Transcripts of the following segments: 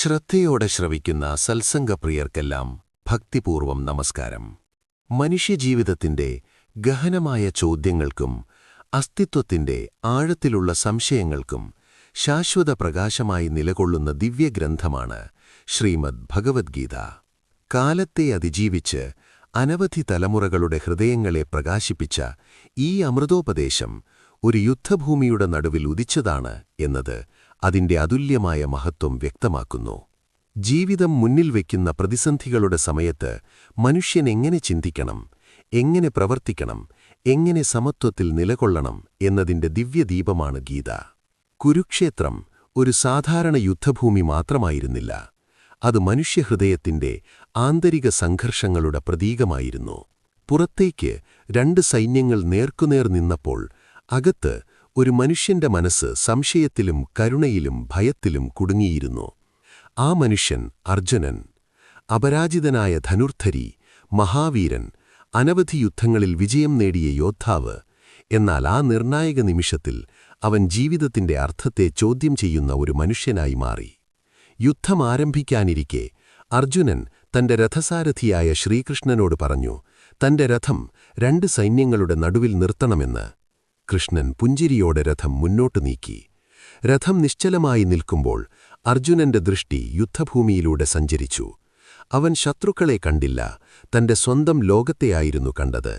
ശ്രദ്ധയോടെ ശ്രവിക്കുന്ന സത്സംഗപ്രിയർക്കെല്ലാം ഭക്തിപൂർവം നമസ്കാരം. മനുഷ്യജീവിതത്തിന്റെ ഗഹനമായ ചോദ്യങ്ങൾക്കും അസ്തിത്വത്തിന്റെ ആഴത്തിലുള്ള സംശയങ്ങൾക്കും ശാശ്വത പ്രകാശമായി നിലകൊള്ളുന്ന ദിവ്യഗ്രന്ഥമാണ് ശ്രീമദ് ഭഗവദ്ഗീത. കാലത്തെ അതിജീവിച്ച് അനവധി തലമുറകളുടെ ഹൃദയങ്ങളെ പ്രകാശിപ്പിച്ച ഈ അമൃതോപദേശം ഒരു യുദ്ധഭൂമിയുടെ നടുവിൽ ഉദിച്ചതാണ് എന്നത് അതിന്റെ അതുല്യമായ മഹത്വം വ്യക്തമാക്കുന്നു. ജീവിതം മുന്നിൽ വയ്ക്കുന്ന പ്രതിസന്ധികളുടെ സമയത്ത് മനുഷ്യൻ എങ്ങനെ ചിന്തിക്കണം, എങ്ങനെ പ്രവർത്തിക്കണം, എങ്ങനെ സമത്വത്തിൽ നിലകൊള്ളണം എന്നതിന്റെ ദിവ്യദീപമാണ് ഗീത. കുരുക്ഷേത്രം ഒരു സാധാരണ യുദ്ധഭൂമി മാത്രമായിരുന്നില്ല. അത് മനുഷ്യഹൃദയത്തിന്റെ ആന്തരിക സംഘർഷങ്ങളുടെ പ്രതീകമായിരുന്നു. പുറത്തേക്ക് രണ്ട് സൈന്യങ്ങൾ നേർക്കുനേർ നിന്നപ്പോൾ അകത്ത് ഒരു മനുഷ്യന്റെ മനസ്സ് സംശയത്തിലും കരുണയിലും ഭയത്തിലും കുടുങ്ങിയിരുന്നു. ആ മനുഷ്യൻ അർജുനൻ. അപരാജിതനായ ധനുർധരി, മഹാവീരൻ, അനവധി യുദ്ധങ്ങളിൽ വിജയം നേടിയ യോദ്ധാവ്. എന്നാൽ ആ നിർണായക നിമിഷത്തിൽ അവൻ ജീവിതത്തിന്റെ അർത്ഥത്തെ ചോദ്യം ചെയ്യുന്ന ഒരു മനുഷ്യനായി മാറി. യുദ്ധം ആരംഭിക്കാനിരിക്കെ അർജുനൻ തന്റെ രഥസാരഥിയായ ശ്രീകൃഷ്ണനോട് പറഞ്ഞു, തന്റെ രഥം രണ്ട് സൈന്യങ്ങളുടെ നടുവിൽ നിർത്തണമെന്ന്. കൃഷ്ണൻ പുഞ്ചിരിയോടെ രഥം മുന്നോട്ടു നീക്കി. രഥം നിശ്ചലമായി നിൽക്കുമ്പോൾ അർജുനന്റെ ദൃഷ്ടി യുദ്ധഭൂമിയിലൂടെ സഞ്ചരിച്ചു. അവൻ ശത്രുക്കളെ കണ്ടില്ല, തന്റെ സ്വന്തം ലോകത്തെയായിരുന്നു കണ്ടത്.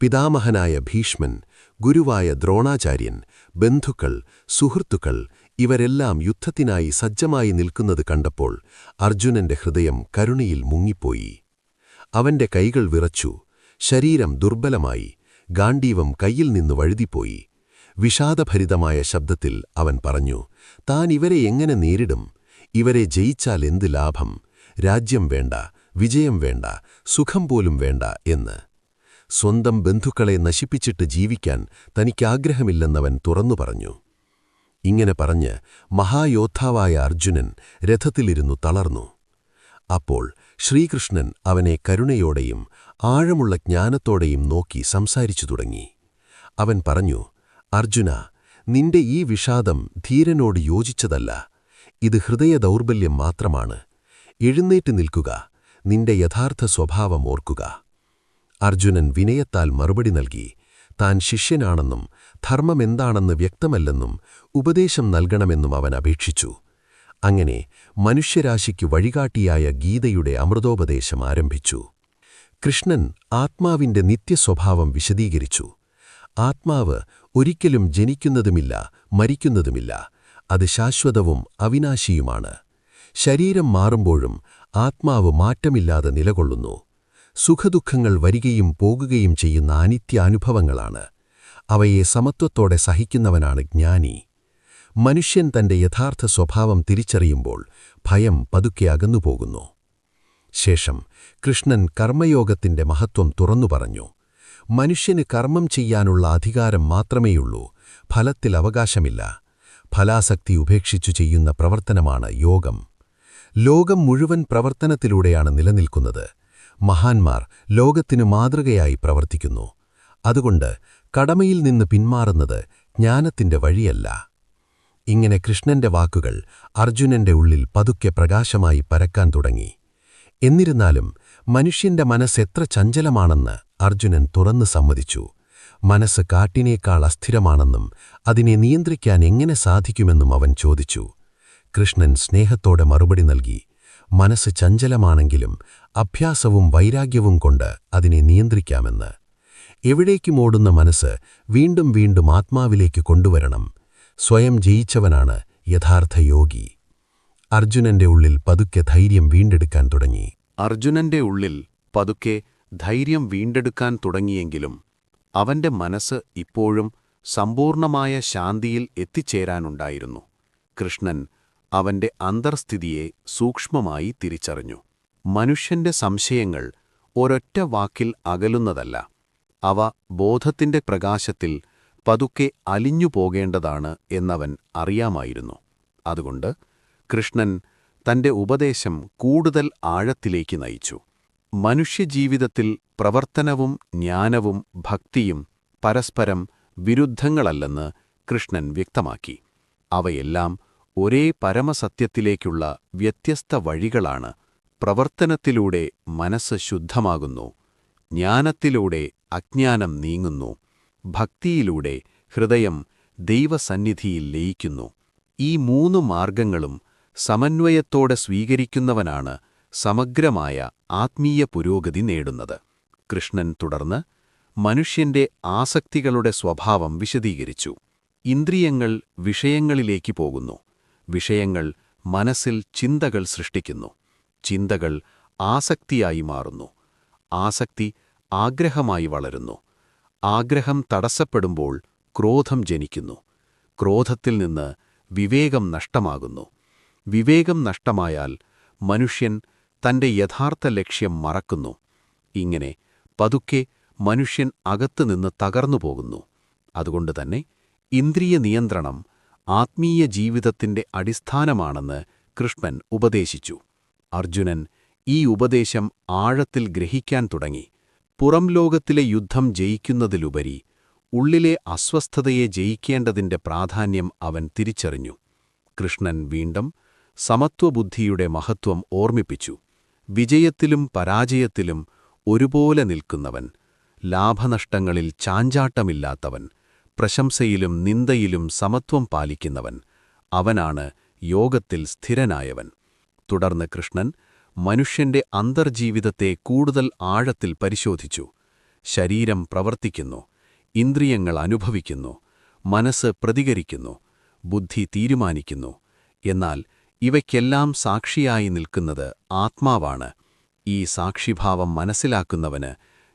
പിതാമഹനായ ഭീഷ്മൻ, ഗുരുവായ ദ്രോണാചാര്യൻ, ബന്ധുക്കൾ, സുഹൃത്തുക്കൾ ഇവരെല്ലാം യുദ്ധത്തിനായി സജ്ജമായി നിൽക്കുന്നത് കണ്ടപ്പോൾ അർജുനന്റെ ഹൃദയം കരുണയിൽ മുങ്ങിപ്പോയി. അവന്റെ കൈകൾ വിറച്ചു, ശരീരം ദുർബലമായി, ഗാണ്ഡീവം കയ്യിൽ നിന്ന് വഴുതിപ്പോയി. വിഷാദഭരിതമായ ശബ്ദത്തിൽ അവൻ പറഞ്ഞു, താൻ ഇവരെ എങ്ങനെ നേരിടും? ഇവരെ ജയിച്ചാൽ എന്ത് ലാഭം? രാജ്യം വേണ്ട, വിജയം വേണ്ട, സുഖം പോലും വേണ്ട എന്ന്. സ്വന്തം ബന്ധുക്കളെ നശിപ്പിച്ചിട്ട് ജീവിക്കാൻ തനിക്കാഗ്രഹമില്ലെന്നവൻ തുറന്നു പറഞ്ഞു. ഇങ്ങനെ പറഞ്ഞ് മഹായോദ്ധാവായ അർജുനൻ രഥത്തിലിരുന്നു തളർന്നു. അപ്പോൾ ശ്രീകൃഷ്ണൻ അവനെ കരുണയോടെയും ആഴമുള്ള ജ്ഞാനത്തോടെയും നോക്കി സംസാരിച്ചു തുടങ്ങി. അവൻ പറഞ്ഞു, അർജുന, നിന്റെ ഈ വിഷാദം ധീരനോട് യോജിച്ചതല്ല. ഇത് ഹൃദയദൗർബല്യം മാത്രമാണ്. എഴുന്നേറ്റ് നിൽക്കുക, നിന്റെ യഥാർത്ഥ സ്വഭാവം ഓർക്കുക. അർജുനൻ വിനയത്താൽ മറുപടി നൽകി. താൻ ശിഷ്യനാണെന്നും ധർമ്മമെന്താണെന്ന് വ്യക്തമല്ലെന്നും ഉപദേശം നൽകണമെന്നും അവൻ അപേക്ഷിച്ചു. അങ്ങനെ മനുഷ്യരാശിക്കു വഴികാട്ടിയായ ഗീതയുടെ അമൃതോപദേശം ആരംഭിച്ചു. കൃഷ്ണൻ ആത്മാവിന്റെ നിത്യസ്വഭാവം വിശദീകരിച്ചു. ആത്മാവ് ഒരിക്കലും ജനിക്കുന്നതുമില്ല, മരിക്കുന്നതുമില്ല. അത് ശാശ്വതവും അവിനാശിയുമാണ്. ശരീരം മാറുമ്പോഴും ആത്മാവ് മാറ്റമില്ലാതെ നിലകൊള്ളുന്നു. സുഖദുഃഖങ്ങൾ വരികയും പോകുകയും ചെയ്യുന്ന അനിത്യാനുഭവങ്ങളാണ്. അവയെ സമത്വത്തോടെ സഹിക്കുന്നവനാണ് ജ്ഞാനി. മനുഷ്യൻ തന്റെ യഥാർത്ഥ സ്വഭാവം തിരിച്ചറിയുമ്പോൾ ഭയം പതുക്കെ അകന്നുപോകുന്നു. ശേഷം കൃഷ്ണൻ കർമ്മയോഗത്തിന്റെ മഹത്വം തുറന്നു പറഞ്ഞു. മനുഷ്യന് കർമ്മം ചെയ്യാനുള്ള അധികാരം മാത്രമേയുള്ളൂ, ഫലത്തിൽ അവകാശമില്ല. ഫലാസക്തി ഉപേക്ഷിച്ചു ചെയ്യുന്ന പ്രവർത്തനമാണ് യോഗം. ലോകം മുഴുവൻ പ്രവർത്തനത്തിലൂടെയാണ് നിലനിൽക്കുന്നത്. മഹാന്മാർ ലോകത്തിനു മാതൃകയായി പ്രവർത്തിക്കുന്നു. അതുകൊണ്ട് കടമയിൽ നിന്ന് പിന്മാറുന്നത് ജ്ഞാനത്തിന്റെ വഴിയല്ല. ഇങ്ങനെ കൃഷ്ണന്റെ വാക്കുകൾ അർജുനന്റെ ഉള്ളിൽ പതുക്കെ പ്രകാശമായി പരക്കാൻ തുടങ്ങി. എന്നിരുന്നാലും മനുഷ്യന്റെ മനസ്സെത്ര ചഞ്ചലമാണെന്ന് അർജുനൻ തുറന്നു സമ്മതിച്ചു. മനസ്സ് കാട്ടിനേക്കാൾ അസ്ഥിരമാണെന്നും അതിനെ നിയന്ത്രിക്കാൻ എങ്ങനെ സാധിക്കുമെന്നും അവൻ ചോദിച്ചു. കൃഷ്ണൻ സ്നേഹത്തോടെ മറുപടി നൽകി, മനസ്സ് ചഞ്ചലമാണെങ്കിലും അഭ്യാസവും വൈരാഗ്യവും കൊണ്ട് അതിനെ നിയന്ത്രിക്കാമെന്ന്. എവിടേക്കും ഓടുന്ന മനസ്സ് വീണ്ടും വീണ്ടും ആത്മാവിലേക്ക് കൊണ്ടുവരണം. സ്വയം ജയിച്ചവനാണ് യഥാർത്ഥ യോഗി. അർജുനന്റെ ഉള്ളിൽ പതുക്കെ ധൈര്യം വീണ്ടെടുക്കാൻ തുടങ്ങി. അർജുനന്റെ ഉള്ളിൽ പതുക്കെ ധൈര്യം വീണ്ടെടുക്കാൻ തുടങ്ങിയെങ്കിലും അവന്റെ മനസ്സ് ഇപ്പോഴും സമ്പൂർണമായ ശാന്തിയിൽ എത്തിച്ചേരാനുണ്ടായിരുന്നു. കൃഷ്ണൻ അവന്റെ അന്തർസ്ഥിതിയെ സൂക്ഷ്മമായി തിരിച്ചറിഞ്ഞു. മനുഷ്യന്റെ സംശയങ്ങൾ ഒരൊറ്റ വാക്കിൽ അകലുന്നതല്ല. അവ ബോധത്തിന്റെ പ്രകാശത്തിൽ പതുക്കെ അലിഞ്ഞു പോകേണ്ടതാണ് എന്നവൻ അറിയാമായിരുന്നു. അതുകൊണ്ട് കൃഷ്ണൻ തന്റെ ഉപദേശം കൂടുതൽ ആഴത്തിലേക്ക് നയിച്ചു. മനുഷ്യജീവിതത്തിൽ പ്രവർത്തനവും ജ്ഞാനവും ഭക്തിയും പരസ്പരം വിരുദ്ധങ്ങളല്ലെന്ന് കൃഷ്ണൻ വ്യക്തമാക്കി. അവയെല്ലാം ഒരേ പരമസത്യത്തിലേക്കുള്ള വ്യത്യസ്ത വഴികളാണ്. പ്രവർത്തനത്തിലൂടെ മനസ്സ് ശുദ്ധമാകുന്നു, ജ്ഞാനത്തിലൂടെ അജ്ഞാനം നീങ്ങുന്നു, ഭക്തിയിലൂടെ ഹൃദയം ദൈവസന്നിധിയിൽ ലയിക്കുന്നു. ഈ 3 മാർഗങ്ങളും സമന്വയത്തോടെ സ്വീകരിക്കുന്നവനാണ് സമഗ്രമായ ആത്മീയ പുരോഗതി നേടുന്നത്. കൃഷ്ണൻ തുടർന്ന് മനുഷ്യന്റെ ആസക്തികളുടെ സ്വഭാവം വിശദീകരിച്ചു. ഇന്ദ്രിയങ്ങൾ വിഷയങ്ങളിലേക്ക് പോകുന്നു, വിഷയങ്ങൾ മനസ്സിൽ ചിന്തകൾ സൃഷ്ടിക്കുന്നു, ചിന്തകൾ ആസക്തിയായി മാറുന്നു, ആസക്തി ആഗ്രഹമായി വളരുന്നു, ആഗ്രഹം തടസ്സപ്പെടുമ്പോൾ ക്രോധം ജനിക്കുന്നു, ക്രോധത്തിൽ നിന്ന് വിവേകം നഷ്ടമാകുന്നു, വിവേകം നഷ്ടമായാൽ മനുഷ്യൻ തന്റെ യഥാർത്ഥ ലക്ഷ്യം മറക്കുന്നു. ഇങ്ങനെ പതുക്കെ മനുഷ്യൻ അകത്തുനിന്ന് തകർന്നുപോകുന്നു. അതുകൊണ്ടുതന്നെ ഇന്ദ്രിയ നിയന്ത്രണം ആത്മീയ ജീവിതത്തിന്റെ അടിസ്ഥാനമാണെന്ന് കൃഷ്ണൻ ഉപദേശിച്ചു. അർജുനൻ ഈ ഉപദേശം ആഴത്തിൽ ഗ്രഹിക്കാൻ തുടങ്ങി. പുറം ലോകത്തിലെ യുദ്ധം ജയിക്കുന്നതിലുപരി ഉള്ളിലെ അസ്വസ്ഥതയെ ജയിക്കേണ്ടതിന്റെ പ്രാധാന്യം അവൻ തിരിച്ചറിഞ്ഞു. കൃഷ്ണൻ വീണ്ടും സമത്വബുദ്ധിയുടെ മഹത്വം ഓർമ്മിപ്പിച്ചു. വിജയത്തിലും പരാജയത്തിലും ഒരുപോലെ നിൽക്കുന്നവൻ, ലാഭനഷ്ടങ്ങളിൽ ചാഞ്ചാട്ടമില്ലാത്തവൻ, പ്രശംസയിലും നിന്ദയിലും സമത്വം പാലിക്കുന്നവൻ, അവനാണ് യോഗത്തിൽ സ്ഥിരനായവൻ. തുടർന്ന് കൃഷ്ണൻ മനുഷ്യന്റെ അന്തർജീവിതത്തെ കൂടുതൽ ആഴത്തിൽ പരിശോധിച്ചു. ശരീരം പ്രവർത്തിക്കുന്നു, ഇന്ദ്രിയങ്ങൾ അനുഭവിക്കുന്നു, മനസ്സ് പ്രതികരിക്കുന്നു, ബുദ്ധി തീരുമാനിക്കുന്നു. എന്നാൽ ഇവയ്ക്കെല്ലാം സാക്ഷിയായി നിൽക്കുന്നത് ആത്മാവാണ്. ഈ സാക്ഷിഭാവം മനസ്സിലാക്കുന്നവന്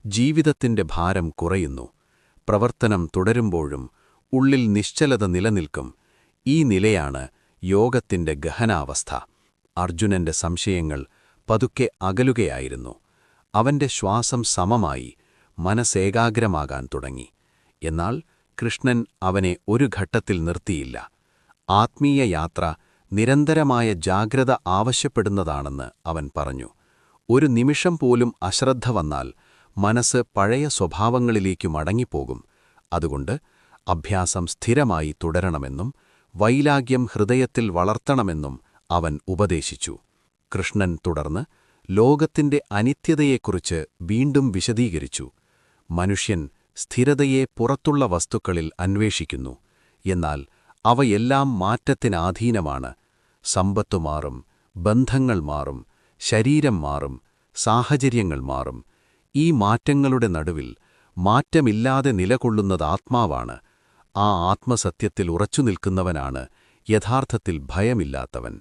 ജീവിതത്തിന്റെ ഭാരം കുറയുന്നു. പ്രവർത്തനം തുടരുമ്പോഴും ഉള്ളിൽ നിശ്ചലത നിലനിൽക്കും. ഈ നിലയാണ് യോഗത്തിന്റെ ഗഹനാവസ്ഥ. അർജുനന്റെ സംശയങ്ങൾ പതുക്കെ അകലുകയായിരുന്നു. അവന്റെ ശ്വാസം സമമായി, മനസ്സേകാഗ്രമാകാൻ തുടങ്ങി. എന്നാൽ കൃഷ്ണൻ അവനെ ഒരു ഘട്ടത്തിൽ നിർത്തിയില്ല. ആത്മീയ യാത്ര നിരന്തരമായ ജാഗ്രത ആവശ്യപ്പെടുന്നതാണെന്ന് അവൻ പറഞ്ഞു. ഒരു നിമിഷം പോലും അശ്രദ്ധ വന്നാൽ മനസ്സ് പഴയ സ്വഭാവങ്ങളിലേക്ക് മടങ്ങിപ്പോകും. അതുകൊണ്ട് അഭ്യാസം സ്ഥിരമായി തുടരണമെന്നും വൈരാഗ്യം ഹൃദയത്തിൽ വളർത്തണമെന്നും അവൻ ഉപദേശിച്ചു. കൃഷ്ണൻ തുടർന്ന് ലോകത്തിന്റെ അനിത്യതയെക്കുറിച്ച് വീണ്ടും വിശദീകരിച്ചു. മനുഷ്യൻ സ്ഥിരതയെ പുറത്തുള്ള വസ്തുക്കളിൽ അന്വേഷിക്കുന്നു. എന്നാൽ അവയെല്ലാം മാറ്റത്തിനാധീനമാണ്. സമ്പത്തു മാറും, ബന്ധങ്ങൾ മാറും, ശരീരം മാറും, സാഹചര്യങ്ങൾ മാറും. ഈ മാറ്റങ്ങളുടെ നടുവിൽ മാറ്റമില്ലാതെ നിലകൊള്ളുന്നത് ആത്മാവാണ്. ആ ആത്മസത്യത്തിൽ ഉറച്ചുനിൽക്കുന്നവനാണ് യഥാർത്ഥത്തിൽ ഭയമില്ലാത്തവൻ.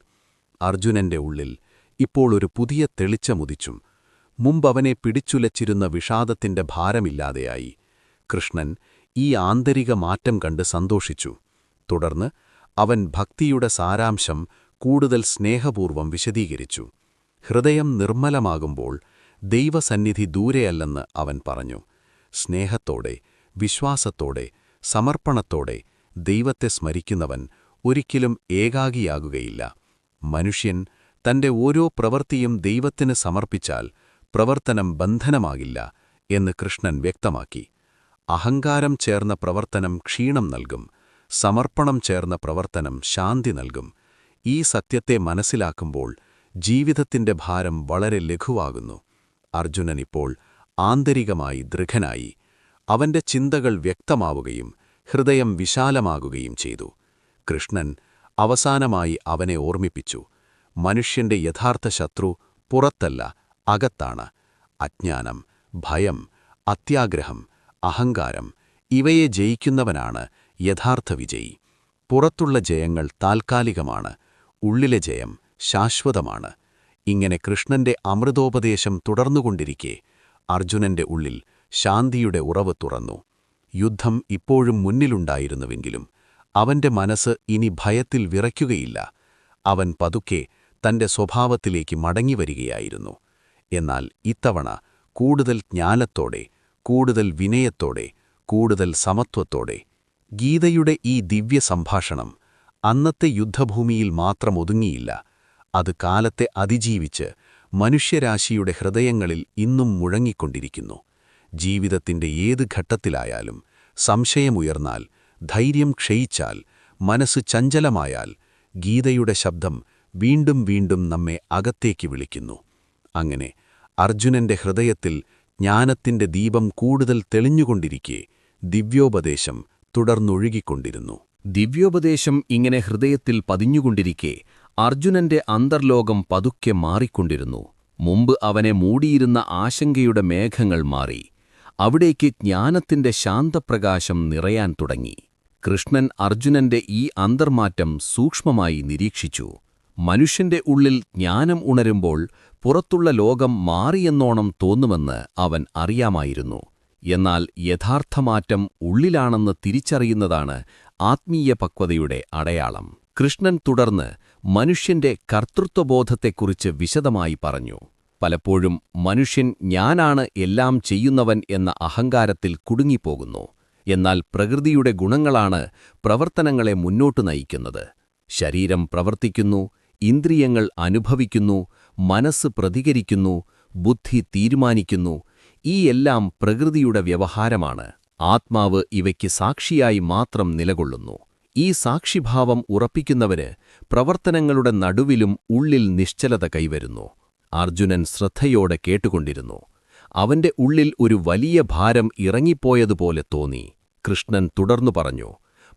അർജുനന്റെ ഉള്ളിൽ ഇപ്പോൾ ഒരു പുതിയ തെളിച്ചമുദിച്ചും. മുമ്പവനെ പിടിച്ചുലച്ചിരുന്ന വിഷാദത്തിന്റെ ഭാരമില്ലാതെയായി. കൃഷ്ണൻ ഈ ആന്തരിക മാറ്റം കണ്ട് സന്തോഷിച്ചു. തുടർന്ന് അവൻ ഭക്തിയുടെ സാരാംശം കൂടുതൽ സ്നേഹപൂർവ്വം വിശദീകരിച്ചു. ഹൃദയം നിർമ്മലമാകുമ്പോൾ ദൈവസന്നിധി ദൂരെയല്ലെന്ന് അവൻ പറഞ്ഞു. സ്നേഹത്തോടെ, വിശ്വാസത്തോടെ, സമർപ്പണത്തോടെ ദൈവത്തെ സ്മരിക്കുന്നവൻ ഒരിക്കലും ഏകാകിയാകുകയില്ല. മനുഷ്യൻ തന്റെ ഓരോ പ്രവൃത്തിയും ദൈവത്തിന് സമർപ്പിച്ചാൽ പ്രവർത്തനം ബന്ധനമാകില്ല എന്ന് കൃഷ്ണൻ വ്യക്തമാക്കി. അഹങ്കാരം ചേർന്ന പ്രവർത്തനം ക്ഷീണം നൽകും, സമർപ്പണം ചേർന്ന പ്രവർത്തനം ശാന്തി നൽകും. ഈ സത്യത്തെ മനസ്സിലാക്കുമ്പോൾ ജീവിതത്തിന്റെ ഭാരം വളരെ ലഘുവാകുന്നു. അർജുനൻ ഇപ്പോൾ ആന്തരികമായി ദൃഢനായി. അവന്റെ ചിന്തകൾ വ്യക്തമാവുകയും ഹൃദയം വിശാലമാകുകയും ചെയ്തു. കൃഷ്ണൻ അവസാനമായി അവനെ ഓർമ്മിപ്പിച്ചു. മനുഷ്യന്റെ യഥാർത്ഥ ശത്രു പുറത്തല്ല, അകത്താണ്. അജ്ഞാനം, ഭയം, അത്യാഗ്രഹം, അഹങ്കാരം ഇവയെ ജയിക്കുന്നവനാണ് യഥാർത്ഥ വിജയി. പുറത്തുള്ള ജയങ്ങൾ താൽക്കാലികമാണ്, ഉള്ളിലെ ജയം ശാശ്വതമാണ്. ഇങ്ങനെ കൃഷ്ണന്റെ അമൃതോപദേശം തുടർന്നുകൊണ്ടിരിക്കെ അർജുനന്റെ ഉള്ളിൽ ശാന്തിയുടെ ഉറവ് തുറന്നു. യുദ്ധം ഇപ്പോഴും മുന്നിലുണ്ടായിരുന്നുവെങ്കിലും അവന്റെ മനസ്സ് ഇനി ഭയത്തിൽ വിറയ്ക്കുകയില്ല. അവൻ പതുക്കെ തന്റെ സ്വഭാവത്തിലേക്ക് മടങ്ങിവരികയായിരുന്നു. എന്നാൽ ഇത്തവണ കൂടുതൽ ജ്ഞാനത്തോടെ, കൂടുതൽ വിനയത്തോടെ, കൂടുതൽ സമത്വത്തോടെ. ഗീതയുടെ ഈ ദിവ്യ സംഭാഷണം അന്നത്തെ യുദ്ധഭൂമിയിൽ മാത്രം ഒതുങ്ങിയില്ല. അത് കാലത്തെ അതിജീവിച്ച് മനുഷ്യരാശിയുടെ ഹൃദയങ്ങളിൽ ഇന്നും മുഴങ്ങിക്കൊണ്ടിരിക്കുന്നു. ജീവിതത്തിന്റെ ഏത് ഘട്ടത്തിലായാലും സംശയമുയർന്നാൽ, ധൈര്യം ക്ഷയിച്ചാൽ, മനസ്സ് ചഞ്ചലമായാൽ, ഗീതയുടെ ശബ്ദം വീണ്ടും വീണ്ടും നമ്മെ അകത്തേക്ക് വിളിക്കുന്നു. അങ്ങനെ അർജുനന്റെ ഹൃദയത്തിൽ ജ്ഞാനത്തിന്റെ ദീപം കൂടുതൽ തെളിഞ്ഞുകൊണ്ടിരിക്കെ ദിവ്യോപദേശം തുടർന്നൊഴുകിക്കൊണ്ടിരുന്നു. ദിവ്യോപദേശം ഇങ്ങനെ ഹൃദയത്തിൽ പതിഞ്ഞുകൊണ്ടിരിക്കെ അർജുനന്റെ അന്തർലോകം പതുക്കെ മാറിക്കൊണ്ടിരുന്നു. മുമ്പ് അവനെ മൂടിയിരുന്ന ആശങ്കയുടെ മേഘങ്ങൾ മാറി. അവിടേക്ക് ജ്ഞാനത്തിന്റെ ശാന്തപ്രകാശം നിറയാൻ തുടങ്ങി. കൃഷ്ണൻ അർജുനന്റെ ഈ അന്തർമാറ്റം സൂക്ഷ്മമായി നിരീക്ഷിച്ചു. മനുഷ്യന്റെ ഉള്ളിൽ ജ്ഞാനം ഉണരുമ്പോൾ പുറത്തുള്ള ലോകം മാറിയെന്നോണം തോന്നുമെന്ന് അവൻ അറിയാമായിരുന്നു. എന്നാൽ യഥാർത്ഥമാറ്റം ഉള്ളിലാണെന്ന് തിരിച്ചറിയുന്നതാണ് ആത്മീയ പക്വതയുടെ അടയാളം. കൃഷ്ണൻ തുടർന്ന് മനുഷ്യന്റെ കർത്തൃത്വബോധത്തെക്കുറിച്ച് വിശദമായി പറഞ്ഞു. പലപ്പോഴും മനുഷ്യൻ ഞാനാണ് എല്ലാം ചെയ്യുന്നവൻ എന്ന അഹങ്കാരത്തിൽ കുടുങ്ങിപ്പോകുന്നു. എന്നാൽ പ്രകൃതിയുടെ ഗുണങ്ങളാണ് പ്രവർത്തനങ്ങളെ മുന്നോട്ടു നയിക്കുന്നത്. ശരീരം പ്രവർത്തിക്കുന്നു, ഇന്ദ്രിയങ്ങൾ അനുഭവിക്കുന്നു, മനസ്സ് പ്രതികരിക്കുന്നു, ബുദ്ധി തീരുമാനിക്കുന്നു. ഈ എല്ലാം പ്രകൃതിയുടെ വ്യവഹാരമാണ്. ആത്മാവ് ഇവയ്ക്ക് സാക്ഷിയായി മാത്രം നിലകൊള്ളുന്നു. ഈ സാക്ഷിഭാവം ഉറപ്പിക്കുന്നവന് പ്രവർത്തനങ്ങളുടെ നടുവിലും ഉള്ളിൽ നിശ്ചലത കൈവരുന്നു. അർജുനൻ ശ്രദ്ധയോടെ കേട്ടുകൊണ്ടിരുന്നു. അവന്റെ ഉള്ളിൽ ഒരു വലിയ ഭാരം ഇറങ്ങിപ്പോയതുപോലെ തോന്നി. കൃഷ്ണൻ തുടർന്നു പറഞ്ഞു,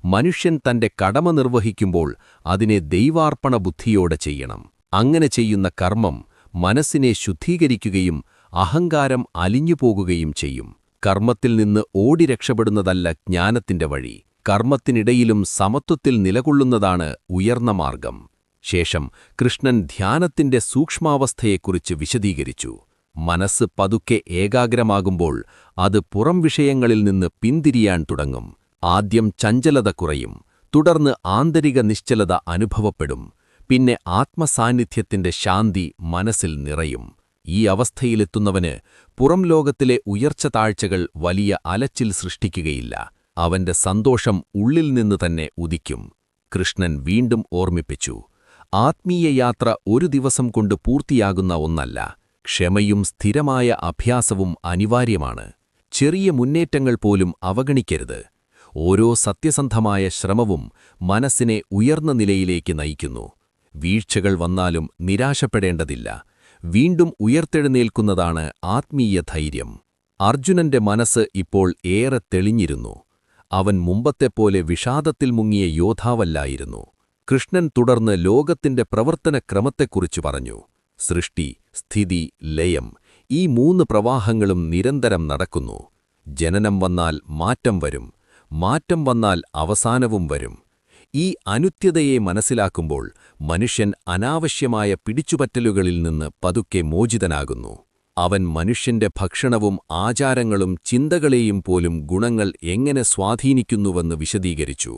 മനുഷ്യൻ തന്റെ കടമ നിർവഹിക്കുമ്പോൾ അതിനെ ദൈവാർപ്പണ ബുദ്ധിയോടെ ചെയ്യണം. അങ്ങനെ ചെയ്യുന്ന കർമ്മം മനസ്സിനെ ശുദ്ധീകരിക്കുകയും അഹങ്കാരം അലിഞ്ഞുപോകുകയും ചെയ്യും. കർമ്മത്തിൽ നിന്ന് ഓടി രക്ഷപ്പെടുന്നതല്ല ജ്ഞാനത്തിന്റെ വഴി. കർമ്മത്തിനിടയിലും സമത്വത്തിൽ നിലകൊള്ളുന്നതാണ് ഉയർന്ന മാർഗം. ശേഷം കൃഷ്ണൻ ധ്യാനത്തിന്റെ സൂക്ഷ്മാവസ്ഥയെക്കുറിച്ച് വിശദീകരിച്ചു. മനസ്സ് പതുക്കെ ഏകാഗ്രമാകുമ്പോൾ അത് പുറം വിഷയങ്ങളിൽ നിന്ന് പിന്തിരിയാൻ തുടങ്ങും. ആദ്യം ചഞ്ചലത കുറയും, തുടർന്ന് ആന്തരിക നിശ്ചലത അനുഭവപ്പെടും, പിന്നെ ആത്മസാന്നിധ്യത്തിന്റെ ശാന്തി മനസ്സിൽ നിറയും. ഈ അവസ്ഥയിലെത്തുന്നവന് പുറം ലോകത്തിലെ ഉയർച്ച താഴ്ചകൾ വലിയ അലച്ചിൽ സൃഷ്ടിക്കുകയില്ല. അവന്റെ സന്തോഷം ഉള്ളിൽ നിന്ന് തന്നെ ഉദിക്കും. കൃഷ്ണൻ വീണ്ടും ഓർമ്മിപ്പിച്ചു, ആത്മീയ യാത്ര ഒരു ദിവസം കൊണ്ട് പൂർത്തിയാകുന്ന ഒന്നല്ല. ക്ഷമയും സ്ഥിരമായ അഭ്യാസവും അനിവാര്യമാണ്. ചെറിയ മുന്നേറ്റങ്ങൾ പോലും അവഗണിക്കരുത്. ഓരോ സത്യസന്ധമായ ശ്രമവും മനസ്സിനെ ഉയർന്ന നിലയിലേക്ക് നയിക്കുന്നു. വീഴ്ചകൾ വന്നാലും നിരാശപ്പെടേണ്ടതില്ല. വീണ്ടും ഉയർത്തെഴുന്നേൽക്കുന്നതാണ് ആത്മീയ ധൈര്യം. അർജുനന്റെ മനസ്സ് ഇപ്പോൾ ഏറെ തെളിഞ്ഞിരുന്നു. അവൻ മുമ്പത്തെപ്പോലെ വിഷാദത്തിൽ മുങ്ങിയ യോദ്ധാവല്ലായിരുന്നു. കൃഷ്ണൻ തുടർന്ന് ലോകത്തിന്റെ പ്രവർത്തനക്രമത്തെക്കുറിച്ചു പറഞ്ഞു. സൃഷ്ടി, സ്ഥിതി, ലയം, ഈ 3 പ്രവാഹങ്ങളും നിരന്തരം നടക്കുന്നു. ജനനം വന്നാൽ മാറ്റം വരും, മാറ്റം വന്നാൽ അവസാനവും വരും. ഈ അനുത്യതയെ മനസ്സിലാക്കുമ്പോൾ മനുഷ്യൻ അനാവശ്യമായ പിടിച്ചുപറ്റലുകളിൽ നിന്ന് പതുക്കെ മോചിതനാകുന്നു. അവൻ മനുഷ്യന്റെ ഭക്ഷണവും ആചാരങ്ങളും ചിന്തകളെയും പോലും ഗുണങ്ങൾ എങ്ങനെ സ്വാധീനിക്കുന്നുവെന്ന് വിശദീകരിച്ചു.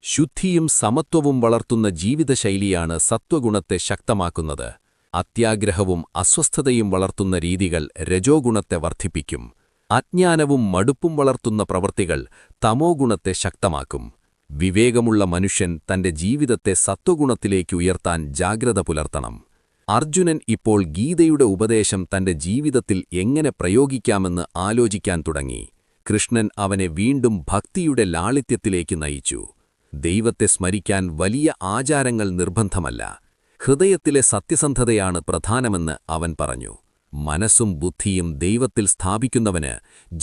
ശുദ്ധിയും സമത്വവും വളർത്തുന്ന ജീവിതശൈലിയാണ് സത്വഗുണത്തെ ശക്തമാക്കുന്നത്. അത്യാഗ്രഹവും അസ്വസ്ഥതയും വളർത്തുന്ന രീതികൾ രജോഗുണത്തെ വർദ്ധിപ്പിക്കും. അജ്ഞാനവും മടുപ്പും വളർത്തുന്ന പ്രവൃത്തികൾ തമോഗുണത്തെ ശക്തമാക്കും. വിവേകമുള്ള മനുഷ്യൻ തന്റെ ജീവിതത്തെ സത്വഗുണത്തിലേക്ക് ഉയർത്താൻ ജാഗ്രത പുലർത്തണം. അർജുനൻ ഇപ്പോൾ ഗീതയുടെ ഉപദേശം തന്റെ ജീവിതത്തിൽ എങ്ങനെ പ്രയോഗിക്കാമെന്ന് ആലോചിക്കാൻ തുടങ്ങി. കൃഷ്ണൻ അവനെ വീണ്ടും ഭക്തിയുടെ ലാളിത്യത്തിലേക്ക് നയിച്ചു. ദൈവത്തെ സ്മരിക്കാൻ വലിയ ആചാരങ്ങൾ നിർബന്ധമല്ല. ഹൃദയത്തിലെ സത്യസന്ധതയാണ് പ്രധാനമെന്ന് അവൻ പറഞ്ഞു. മനസ്സും ബുദ്ധിയും ദൈവത്തിൽ സ്ഥാപിക്കുന്നവന്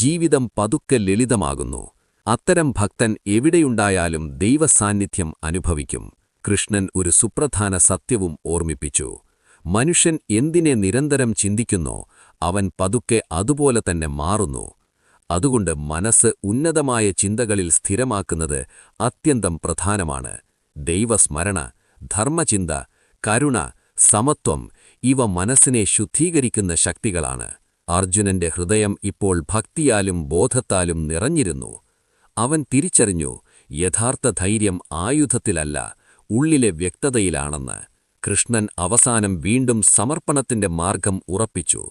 ജീവിതം പതുക്കെ ലളിതമാകുന്നു. അത്തരം ഭക്തൻ എവിടെയുണ്ടായാലും ദൈവസാന്നിധ്യം അനുഭവിക്കും. കൃഷ്ണൻ ഒരു സുപ്രധാന സത്യവും ഓർമ്മിപ്പിച്ചു. മനുഷ്യൻ എന്തിനെ നിരന്തരം ചിന്തിക്കുന്നോ അവൻ പതുക്കെ അതുപോലെ തന്നെ മാറുന്നു. അതുകൊണ്ട് മനസ്സ് ഉന്നതമായ ചിന്തകളിൽ സ്ഥിരമാക്കുന്നത് അത്യന്തം പ്രധാനമാണ്. ദൈവസ്മരണ, ധർമ്മചിന്ത, കരുണ, സമത്വം ഇവ മനസ്സിനെ ശുദ്ധീകരിക്കുന്ന ശക്തികളാണ്. അർജുനന്റെ ഹൃദയം ഇപ്പോൾ ഭക്തിയാലും ബോധത്താലും നിറഞ്ഞിരുന്നു. അവൻ തിരിച്ചറിഞ്ഞു, യഥാർത്ഥ ധൈര്യം ആയുധത്തിലല്ല, ഉള്ളിലെ വ്യക്തതയിലാണെന്ന്. കൃഷ്ണൻ അവസാനം വീണ്ടും സമർപ്പണത്തിന്റെ മാർഗം ഉറപ്പിച്ചു.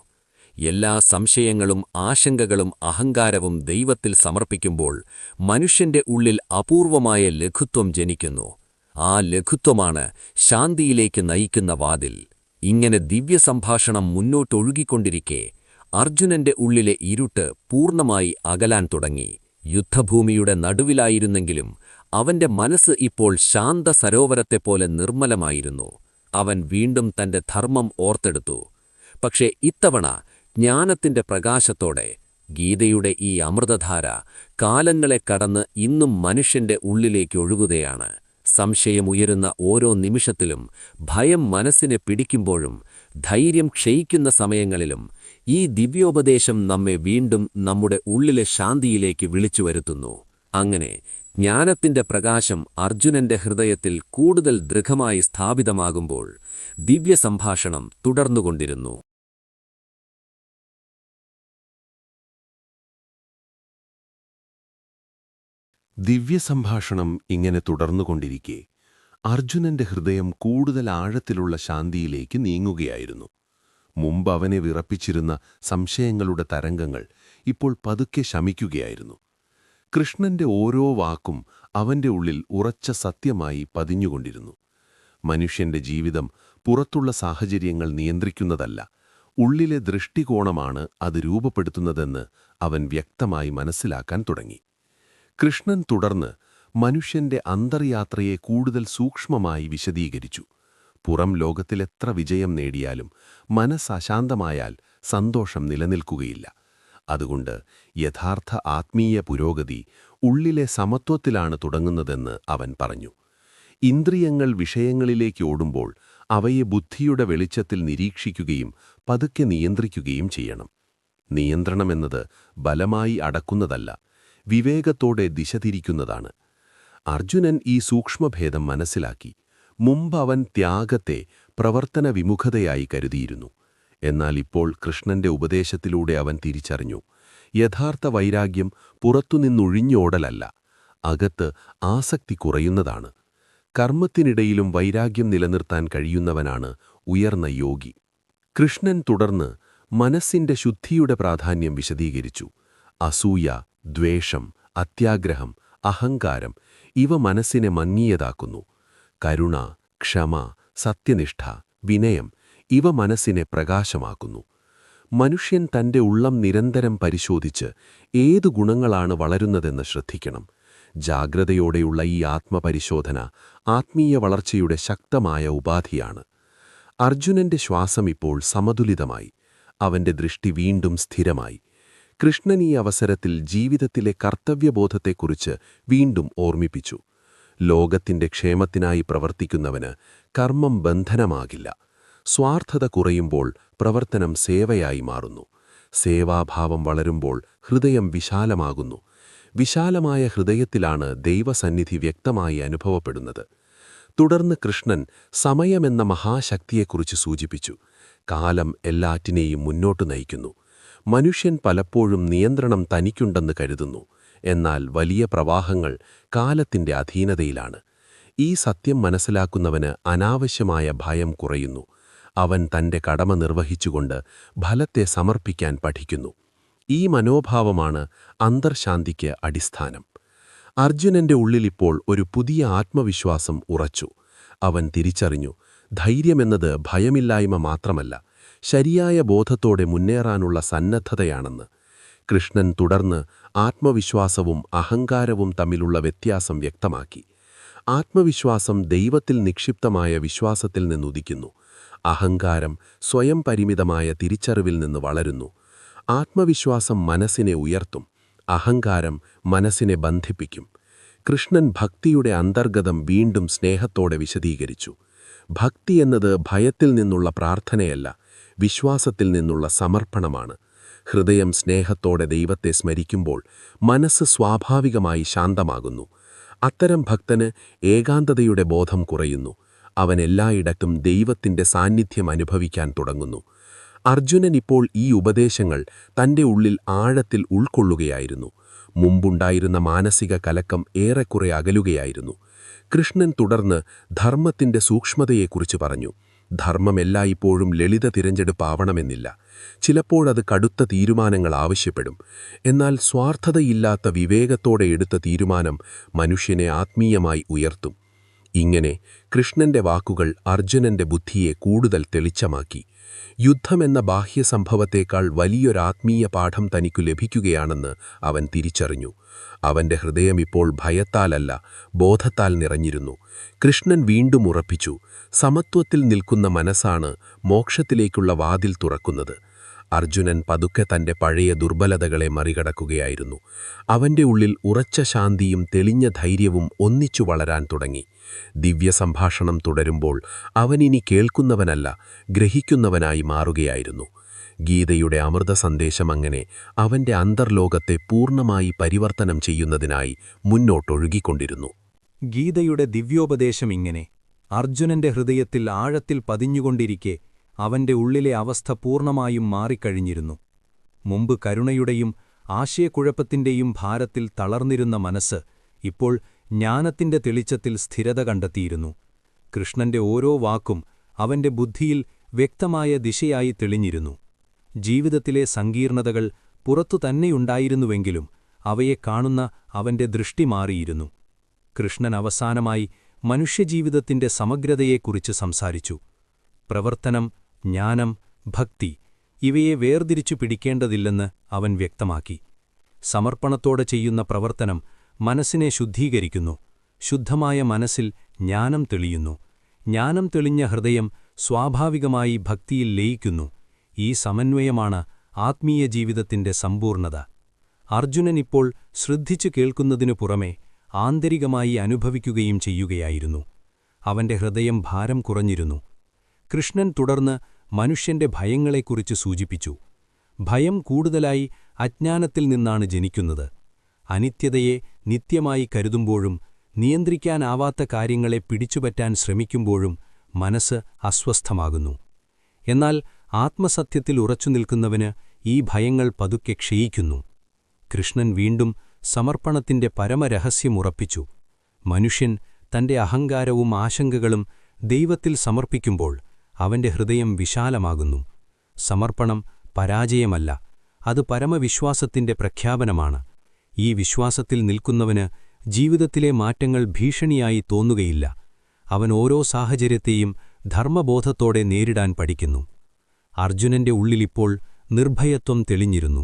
എല്ലാ സംശയങ്ങളും ആശങ്കകളും അഹങ്കാരവും ദൈവത്തിൽ സമർപ്പിക്കുമ്പോൾ മനുഷ്യന്റെ ഉള്ളിൽ അപൂർവമായ ലഘുത്വം ജനിക്കുന്നു. ആ ലഘുത്വമാണ് ശാന്തിയിലേക്ക് നയിക്കുന്ന വാതിൽ. ഇങ്ങനെ ദിവ്യസംഭാഷണം മുന്നോട്ടൊഴുകിക്കൊണ്ടിരിക്കെ അർജുനന്റെ ഉള്ളിലെ ഇരുട്ട് പൂർണ്ണമായി അകലാൻ തുടങ്ങി. യുദ്ധഭൂമിയുടെ നടുവിലായിരുന്നെങ്കിലും അവന്റെ മനസ്സ് ഇപ്പോൾ ശാന്ത സരോവരത്തെപ്പോലെ നിർമ്മലമായിരുന്നു. അവൻ വീണ്ടും തന്റെ ധർമ്മം ഓർത്തെടുത്തു. പക്ഷേ ഇത്തവണ ജ്ഞാനത്തിന്റെ പ്രകാശത്തോടെ ഗീതയുടെ ഈ അമൃതധാര കാലങ്ങളെ കടന്ന് ഇന്നും മനുഷ്യന്റെ ഉള്ളിലേക്ക് ഒഴുകുകയാണ്. സംശയമുയരുന്ന ഓരോ നിമിഷത്തിലും, ഭയം മനസ്സിനെ പിടിക്കുമ്പോഴും, ധൈര്യം ക്ഷയിക്കുന്ന സമയങ്ങളിലും ഈ ദിവ്യോപദേശം നമ്മെ വീണ്ടും നമ്മുടെ ഉള്ളിലെ ശാന്തിയിലേക്ക് വിളിച്ചുവരുത്തുന്നു. അങ്ങനെ ജ്ഞാനത്തിന്റെ പ്രകാശം അർജുനന്റെ ഹൃദയത്തിൽ കൂടുതൽ ദൃഢമായി സ്ഥാപിതമാകുമ്പോൾ ദിവ്യസംഭാഷണം തുടർന്നുകൊണ്ടിരുന്നു. ദിവ്യസംഭാഷണം ഇങ്ങനെ തുടർന്നുകൊണ്ടിരിക്കെ അർജുനന്റെ ഹൃദയം കൂടുതൽ ആഴത്തിലുള്ള ശാന്തിയിലേക്ക് നീങ്ങുകയായിരുന്നു. മുമ്പ് അവനെ വിറപ്പിച്ചിരുന്ന സംശയങ്ങളുടെ തരംഗങ്ങൾ ഇപ്പോൾ പതുക്കെ ശമിക്കുകയായിരുന്നു. കൃഷ്ണന്റെ ഓരോ വാക്കും അവന്റെ ഉള്ളിൽ ഉറച്ച സത്യമായി പതിഞ്ഞുകൊണ്ടിരുന്നു. മനുഷ്യന്റെ ജീവിതം പുറത്തുള്ള സാഹചര്യങ്ങൾ നിയന്ത്രിക്കുന്നതല്ല, ഉള്ളിലെ ദൃഷ്ടികോണമാണ് അത് രൂപപ്പെടുത്തുന്നതെന്ന് അവൻ വ്യക്തമായി മനസ്സിലാക്കാൻ തുടങ്ങി. കൃഷ്ണൻ തുടർന്ന് മനുഷ്യന്റെ അന്തർയാത്രയെ കൂടുതൽ സൂക്ഷ്മമായി വിശദീകരിച്ചു. പുറം ലോകത്തിലെത്ര വിജയം നേടിയാലും മനസ്സശാന്തമായാൽ സന്തോഷം നിലനിൽക്കുകയില്ല. അതുകൊണ്ട് യഥാർത്ഥ ആത്മീയ പുരോഗതി ഉള്ളിലെ സമത്വത്തിലാണ് തുടങ്ങുന്നതെന്ന് അവൻ പറഞ്ഞു. ഇന്ദ്രിയങ്ങൾ വിഷയങ്ങളിലേക്ക് ഓടുമ്പോൾ അവയെ ബുദ്ധിയുടെ വെളിച്ചത്തിൽ നിരീക്ഷിക്കുകയും പതുക്കെ നിയന്ത്രിക്കുകയും ചെയ്യണം. നിയന്ത്രണമെന്നത് ബലമായി അടക്കുന്നതല്ല, വിവേകത്തോടെ ദിശ തിരിക്കുന്നതാണ്. അർജുനൻ ഈ സൂക്ഷ്മഭേദം മനസ്സിലാക്കി. മുമ്പ് അവൻ ത്യാഗത്തെ പ്രവർത്തന വിമുഖതയായി കരുതിയിരുന്നു. എന്നാൽ ഇപ്പോൾ കൃഷ്ണന്റെ ഉപദേശത്തിലൂടെ അവൻ തിരിച്ചറിഞ്ഞു, യഥാർത്ഥ വൈരാഗ്യം പുറത്തുനിന്നൊഴിഞ്ഞോടലല്ല, അകത്ത് ആസക്തി കുറയുന്നതാണ്. കർമ്മത്തിനിടയിലും വൈരാഗ്യം നിലനിർത്താൻ കഴിയുന്നവനാണ് ഉയർന്ന യോഗി. കൃഷ്ണൻ തുടർന്ന് മനസ്സിന്റെ ശുദ്ധിയുടെ പ്രാധാന്യം വിശദീകരിച്ചു. അസൂയ, ദ്വേഷം, അത്യാഗ്രഹം, അഹങ്കാരം ഇവ മനസ്സിനെ മങ്ങിയതാക്കുന്നു. കരുണ, ക്ഷമ, സത്യനിഷ്ഠ, വിനയം ഇവ മനസ്സിനെ പ്രകാശമാക്കുന്നു. മനുഷ്യൻ തന്റെ ഉള്ളം നിരന്തരം പരിശോധിച്ച് ഏതു ഗുണങ്ങളാണ് വളരുന്നതെന്ന് ശ്രദ്ധിക്കണം. ജാഗ്രതയോടെയുള്ള ഈ ആത്മപരിശോധന ആത്മീയ വളർച്ചയുടെ ശക്തമായ ഉപാധിയാണ്. അർജുനന്റെ ശ്വാസം ഇപ്പോൾ സമതുലിതമായി. അവന്റെ ദൃഷ്ടി വീണ്ടും സ്ഥിരമായി. കൃഷ്ണൻ ഈ അവസരത്തിൽ ജീവിതത്തിലെ കർത്തവ്യബോധത്തെക്കുറിച്ച് വീണ്ടും ഓർമ്മിപ്പിച്ചു. ലോകത്തിന്റെ ക്ഷേമത്തിനായി പ്രവർത്തിക്കുന്നവന് കർമ്മം ബന്ധനമാകില്ല. സ്വാർത്ഥത കുറയുമ്പോൾ പ്രവർത്തനം സേവയായി മാറുന്നു. സേവാഭാവം വളരുമ്പോൾ ഹൃദയം വിശാലമാകുന്നു. വിശാലമായ ഹൃദയത്തിലാണ് ദൈവസന്നിധി വ്യക്തമായി അനുഭവപ്പെടുന്നത്. തുടർന്ന് കൃഷ്ണൻ സമയമെന്ന മഹാശക്തിയെക്കുറിച്ച് സൂചിപ്പിച്ചു. കാലം എല്ലാറ്റിനെയും മുന്നോട്ടു നയിക്കുന്നു. മനുഷ്യൻ പലപ്പോഴും നിയന്ത്രണം തനിക്കുണ്ടെന്ന് കരുതുന്നു. എന്നാൽ വലിയ പ്രവാഹങ്ങൾ കാലത്തിന്റെ അധീനതയിലാണ്. ഈ സത്യം മനസ്സിലാക്കുന്നവന് അനാവശ്യമായ ഭയം കുറയുന്നു. അവൻ തന്റെ കടമ നിർവഹിച്ചുകൊണ്ട് ഫലത്തെ സമർപ്പിക്കാൻ പഠിക്കുന്നു. ഈ മനോഭാവമാണ് അന്തർശാന്തിക്ക് അടിസ്ഥാനം. അർജുനന്റെ ഉള്ളിലിപ്പോൾ ഒരു പുതിയ ആത്മവിശ്വാസം ഉറച്ചു. അവൻ തിരിച്ചറിഞ്ഞു, ധൈര്യമെന്നത് ഭയമില്ലായ്മ മാത്രമല്ല, ശരിയായ ബോധത്തോടെ മുന്നേറാനുള്ള സന്നദ്ധതയാണെന്ന്. കൃഷ്ണൻ തുടർന്ന് ആത്മവിശ്വാസവും അഹങ്കാരവും തമ്മിലുള്ള വ്യത്യാസം വ്യക്തമാക്കി. ആത്മവിശ്വാസം ദൈവത്തിൽ നിക്ഷിപ്തമായ വിശ്വാസത്തിൽ നിന്നുദിക്കുന്നു. അഹങ്കാരം സ്വയം പരിമിതമായ തിരിച്ചറിവിൽ നിന്ന് വളരുന്നു. ആത്മവിശ്വാസം മനസ്സിനെ ഉയർത്തും, അഹങ്കാരം മനസ്സിനെ ബന്ധിപ്പിക്കും. കൃഷ്ണൻ ഭക്തിയുടെ അന്തർഗതം വീണ്ടും സ്നേഹത്തോടെ വിശദീകരിച്ചു. ഭക്തി എന്നത് ഭയത്തിൽ നിന്നുള്ള പ്രാർത്ഥനയല്ല, വിശ്വാസത്തിൽ നിന്നുള്ള സമർപ്പണമാണ്. ഹൃദയം സ്നേഹത്തോടെ ദൈവത്തെ സ്മരിക്കുമ്പോൾ മനസ്സ് സ്വാഭാവികമായി ശാന്തമാകുന്നു. അത്തരം ഭക്തന് ഏകാന്തതയുടെ ബോധം കുറയുന്നു. അവൻ എല്ലായിടത്തും ദൈവത്തിന്റെ സാന്നിധ്യം അനുഭവിക്കാൻ തുടങ്ങുന്നു. അർജുനൻ ഇപ്പോൾ ഈ ഉപദേശങ്ങൾ തന്റെ ഉള്ളിൽ ആഴത്തിൽ ഉൾക്കൊള്ളുകയായിരുന്നു. മുമ്പുണ്ടായിരുന്ന മാനസിക കലക്കം ഏറെക്കുറെ അകലുകയായിരുന്നു. കൃഷ്ണൻ തുടർന്ന് ധർമ്മത്തിന്റെ സൂക്ഷ്മതയെക്കുറിച്ച് പറഞ്ഞു. ധർമ്മം എല്ലായ്പ്പോഴും ലളിത തിരഞ്ഞെടുപ്പാവണമെന്നില്ല. ചിലപ്പോഴത് കടുത്ത തീരുമാനങ്ങൾ ആവശ്യപ്പെടും. എന്നാൽ സ്വാർത്ഥതയില്ലാത്ത വിവേകത്തോടെ എടുത്ത തീരുമാനം മനുഷ്യനെ ആത്മീയമായി ഉയർത്തും. ഇങ്ങനെ കൃഷ്ണന്റെ വാക്കുകൾ അർജുനന്റെ ബുദ്ധിയെ കൂടുതൽ തെളിച്ചമാക്കി. യുദ്ധമെന്ന ബാഹ്യസംഭവത്തേക്കാൾ വലിയൊരാത്മീയ പാഠം തനിക്കു ലഭിക്കുകയാണെന്ന് അവൻ തിരിച്ചറിഞ്ഞു. അവന്റെ ഹൃദയം ഇപ്പോൾ ഭയത്താലല്ല, ബോധത്താൽ നിറഞ്ഞിരുന്നു. കൃഷ്ണൻ വീണ്ടും ഉറപ്പിച്ചു, സമത്വത്തിൽ നിൽക്കുന്ന മനസ്സാണ് മോക്ഷത്തിലേക്കുള്ള വാതിൽ തുറക്കുന്നത്. അർജുനൻ പതുക്കെ തന്റെ പഴയ ദുർബലതകളെ മറികടക്കുകയായിരുന്നു. അവന്റെ ഉള്ളിൽ ഉറച്ച ശാന്തിയും തെളിഞ്ഞ ധൈര്യവും ഒന്നിച്ചു വളരാൻ തുടങ്ങി. ദിവ്യസംഭാഷണം തുടരുമ്പോൾ അവനിനി കേൾക്കുന്നവനല്ല, ഗ്രഹിക്കുന്നവനായി മാറുകയായിരുന്നു. ഗീതയുടെ അമൃത സന്ദേശം അങ്ങനെ അവന്റെ അന്തർലോകത്തെ പൂർണ്ണമായി പരിവർത്തനം ചെയ്യുന്നതിനായി മുന്നോട്ടൊഴുകിക്കൊണ്ടിരുന്നു. ഗീതയുടെ ദിവ്യോപദേശം ഇങ്ങനെ അർജുനന്റെ ഹൃദയത്തിൽ ആഴത്തിൽ പതിഞ്ഞുകൊണ്ടിരിക്കെ അവന്റെ ഉള്ളിലെ അവസ്ഥ പൂർണ്ണമായും മാറിക്കഴിഞ്ഞിരുന്നു. മുമ്പ് കരുണയുടെയും ആശയക്കുഴപ്പത്തിന്റെയും ഭാരത്തിൽ തളർന്നിരുന്ന മനസ്സ് ഇപ്പോൾ ജ്ഞാനത്തിന്റെ തെളിച്ചത്തിൽ സ്ഥിരത കണ്ടെത്തിയിരുന്നു. കൃഷ്ണന്റെ ഓരോ വാക്കും അവന്റെ ബുദ്ധിയിൽ വ്യക്തമായ ദിശയായി തെളിഞ്ഞിരുന്നു. ജീവിതത്തിലെ സങ്കീർണതകൾ പുറത്തു തന്നെയുണ്ടായിരുന്നുവെങ്കിലും അവയെ കാണുന്ന അവന്റെ ദൃഷ്ടി മാറിയിരുന്നു. കൃഷ്ണൻ അവസാനമായി മനുഷ്യജീവിതത്തിന്റെ സമഗ്രതയെക്കുറിച്ച് സംസാരിച്ചു. പ്രവർത്തനം, ജ്ഞാനം, ഭക്തി ഇവയെ വേർതിരിച്ചു പിടിക്കേണ്ടതില്ലെന്ന് അവൻ വ്യക്തമാക്കി. സമർപ്പണത്തോടെ ചെയ്യുന്ന പ്രവർത്തനം മനസ്സിനെ ശുദ്ധീകരിക്കുന്നു. ശുദ്ധമായ മനസ്സിൽ ജ്ഞാനം തെളിയുന്നു. ജ്ഞാനം തെളിഞ്ഞ ഹൃദയം സ്വാഭാവികമായി ഭക്തിയിൽ ലയിക്കുന്നു. ഈ സമന്വയമാണ് ആത്മീയ ജീവിതത്തിന്റെ സമ്പൂർണത. അർജുനൻ ഇപ്പോൾ ശ്രദ്ധിച്ചു കേൾക്കുന്നതിനു പുറമെ ആന്തരികമായി അനുഭവിക്കുകയും ചെയ്യുകയായിരുന്നു. അവന്റെ ഹൃദയം ഭാരം കുറഞ്ഞിരുന്നു. കൃഷ്ണൻ തുടർന്ന് മനുഷ്യന്റെ ഭയങ്ങളെക്കുറിച്ച് സൂചിപ്പിച്ചു. ഭയം കൂടുതലായി അജ്ഞാനത്തിൽ നിന്നാണ് ജനിക്കുന്നത്. അനിത്യതയെ നിത്യമായി കരുതുമ്പോഴും നിയന്ത്രിക്കാനാവാത്ത കാര്യങ്ങളെ പിടിച്ചുപറ്റാൻ ശ്രമിക്കുമ്പോഴും മനസ്സ് അസ്വസ്ഥമാകുന്നു. എന്നാൽ ആത്മസത്യത്തിൽ ഉറച്ചുനിൽക്കുന്നവന് ഈ ഭയങ്ങൾ പതുക്കെ ക്ഷയിക്കുന്നു. കൃഷ്ണൻ വീണ്ടും സമർപ്പണത്തിന്റെ പരമരഹസ്യം ഉറപ്പിച്ചു. മനുഷ്യൻ തന്റെ അഹങ്കാരവും ആശങ്കകളും ദൈവത്തിൽ സമർപ്പിക്കുമ്പോൾ അവന്റെ ഹൃദയം വിശാലമാകുന്നു. സമർപ്പണം പരാജയമല്ല, അത് പരമവിശ്വാസത്തിന്റെ പ്രഖ്യാപനമാണ്. ഈ വിശ്വാസത്തിൽ നിൽക്കുന്നവന് ജീവിതത്തിലെ മാറ്റങ്ങൾ ഭീഷണിയായി തോന്നുകയില്ല. അവൻ ഓരോ സാഹചര്യത്തെയും ധർമ്മബോധത്തോടെ നേരിടാൻ പഠിക്കുന്നു. അർജുനന്റെ ഉള്ളിലിപ്പോൾ നിർഭയത്വം തെളിഞ്ഞിരുന്നു.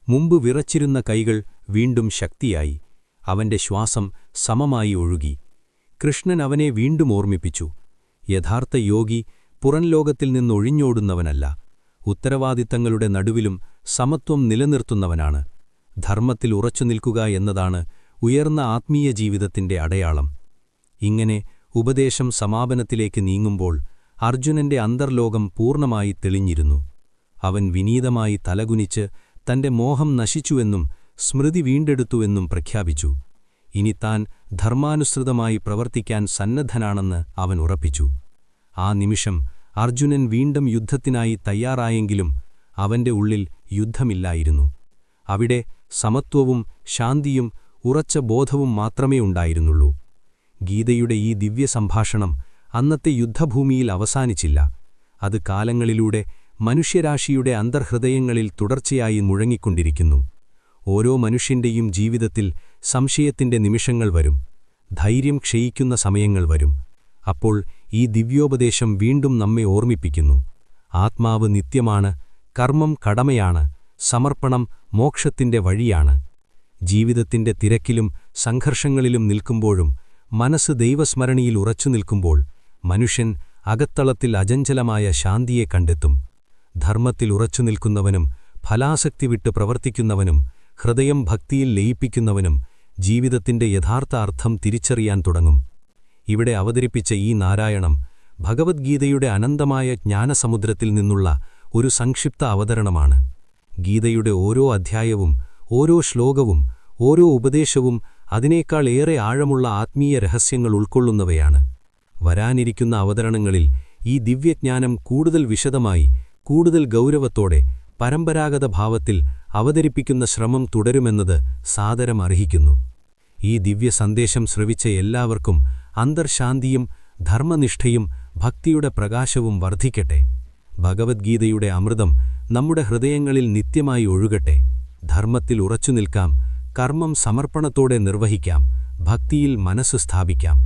മുമ്പ് വിറച്ചിരുന്ന കൈകൾ വീണ്ടും ശക്തിയായി. അവന്റെ ശ്വാസം സമമായി ഒഴുകി. കൃഷ്ണൻ അവനെ വീണ്ടും ഓർമ്മിപ്പിച്ചു. യഥാർത്ഥ യോഗി പുറംലോകത്തിൽ നിന്നൊഴിഞ്ഞോടുന്നവനല്ല, ഉത്തരവാദിത്തങ്ങളുടെ നടുവിലും സമത്വം നിലനിർത്തുന്നവനാണ്. ധർമ്മത്തിൽ ഉറച്ചുനിൽക്കുക എന്നതാണ് ഉയർന്ന ആത്മീയ ജീവിതത്തിന്റെ അടയാളം. ഇങ്ങനെ ഉപദേശം സമാപനത്തിലേക്ക് നീങ്ങുമ്പോൾ അർജുനന്റെ അന്തർലോകം പൂർണ്ണമായി തെളിഞ്ഞിരുന്നു. അവൻ വിനീതമായി തലകുനിച്ച് തന്റെ മോഹം നശിച്ചുവെന്നും സ്മൃതി വീണ്ടെടുത്തുവെന്നും പ്രഖ്യാപിച്ചു. ഇനി താൻ ധർമാനുസൃതമായി പ്രവർത്തിക്കാൻ സന്നദ്ധനാണെന്ന് അവൻ ഉറപ്പിച്ചു. ആ നിമിഷം അർജുനൻ വീണ്ടും യുദ്ധത്തിനായി തയ്യാറായെങ്കിലും അവന്റെ ഉള്ളിൽ യുദ്ധമില്ലായിരുന്നു. അവിടെ സമത്വവും ശാന്തിയും ഉറച്ച ബോധവും മാത്രമേ ഉണ്ടായിരുന്നുള്ളൂ. ഗീതയുടെ ഈ ദിവ്യസംഭാഷണം അന്നത്തെ യുദ്ധഭൂമിയിൽ അവസാനിച്ചില്ല. അത് കാലങ്ങളിലൂടെ മനുഷ്യരാശിയുടെ അന്തർഹൃദയങ്ങളിൽ തുടർച്ചയായി മുഴങ്ങിക്കൊണ്ടിരിക്കുന്നു. ഓരോ മനുഷ്യന്റെയും ജീവിതത്തിൽ സംശയത്തിന്റെ നിമിഷങ്ങൾ വരും. ധൈര്യം ക്ഷയിക്കുന്ന സമയങ്ങൾ വരും. അപ്പോൾ ഈ ദിവ്യോപദേശം വീണ്ടും നമ്മെ ഓർമ്മിപ്പിക്കുന്നു. ആത്മാവ് നിത്യമാണ്, കർമ്മം കടമയാണ്, സമർപ്പണം മോക്ഷത്തിന്റെ വഴിയാണ്. ജീവിതത്തിന്റെ തിരക്കിലും സംഘർഷങ്ങളിലും നിൽക്കുമ്പോഴും മനസ്സ് ദൈവസ്മരണിയിൽ ഉറച്ചുനിൽക്കുമ്പോൾ മനുഷ്യൻ അകത്തളത്തിൽ അചഞ്ചലമായ ശാന്തിയെ കണ്ടെത്തും. ധർമ്മത്തിൽ ഉറച്ചുനിൽക്കുന്നവനും ഫലാസക്തി വിട്ട് പ്രവർത്തിക്കുന്നവനും ഹൃദയം ഭക്തിയിൽ ലയിപ്പിക്കുന്നവനും ജീവിതത്തിന്റെ യഥാർത്ഥ അർത്ഥം തിരിച്ചറിയാൻ തുടങ്ങും. ഇവിടെ അവതരിപ്പിച്ച ഈ നാരായണം ഭഗവദ്ഗീതയുടെ അനന്തമായ ജ്ഞാനസമുദ്രത്തിൽ നിന്നുള്ള ഒരു സംക്ഷിപ്ത അവതരണമാണ്. ഗീതയുടെ ഓരോ അധ്യായവും, ഓരോ ശ്ലോകവും, ഓരോ ഉപദേശവും അതിനേക്കാൾ ഏറെ ആഴമുള്ള ആത്മീയ രഹസ്യങ്ങൾ ഉൾക്കൊള്ളുന്നവയാണ്. വരാനിരിക്കുന്ന അവതരണങ്ങളിൽ ഈ ദിവ്യജ്ഞാനം കൂടുതൽ വിശദമായി, കൂടുതൽ ഗൗരവത്തോടെ, പരമ്പരാഗത ഭാവത്തിൽ അവതരിപ്പിക്കുന്ന ശ്രമം തുടരുമെന്നത് സാദരം അർഹിക്കുന്നു. ഈ ദിവ്യസന്ദേശം ശ്രവിച്ച എല്ലാവർക്കും അന്തർശാന്തിയും ധർമ്മനിഷ്ഠയും ഭക്തിയുടെ പ്രകാശവും വർദ്ധിക്കട്ടെ. ഭഗവദ്ഗീതയുടെ അമൃതം നമ്മുടെ ഹൃദയങ്ങളിൽ നിത്യമായി ഒഴുകട്ടെ. ധർമ്മത്തിൽ ഉറച്ചുനിൽക്കാം, കർമ്മം സമർപ്പണത്തോടെ നിർവഹിക്കാം, ഭക്തിയിൽ മനസ്സ് സ്ഥാപിക്കാം.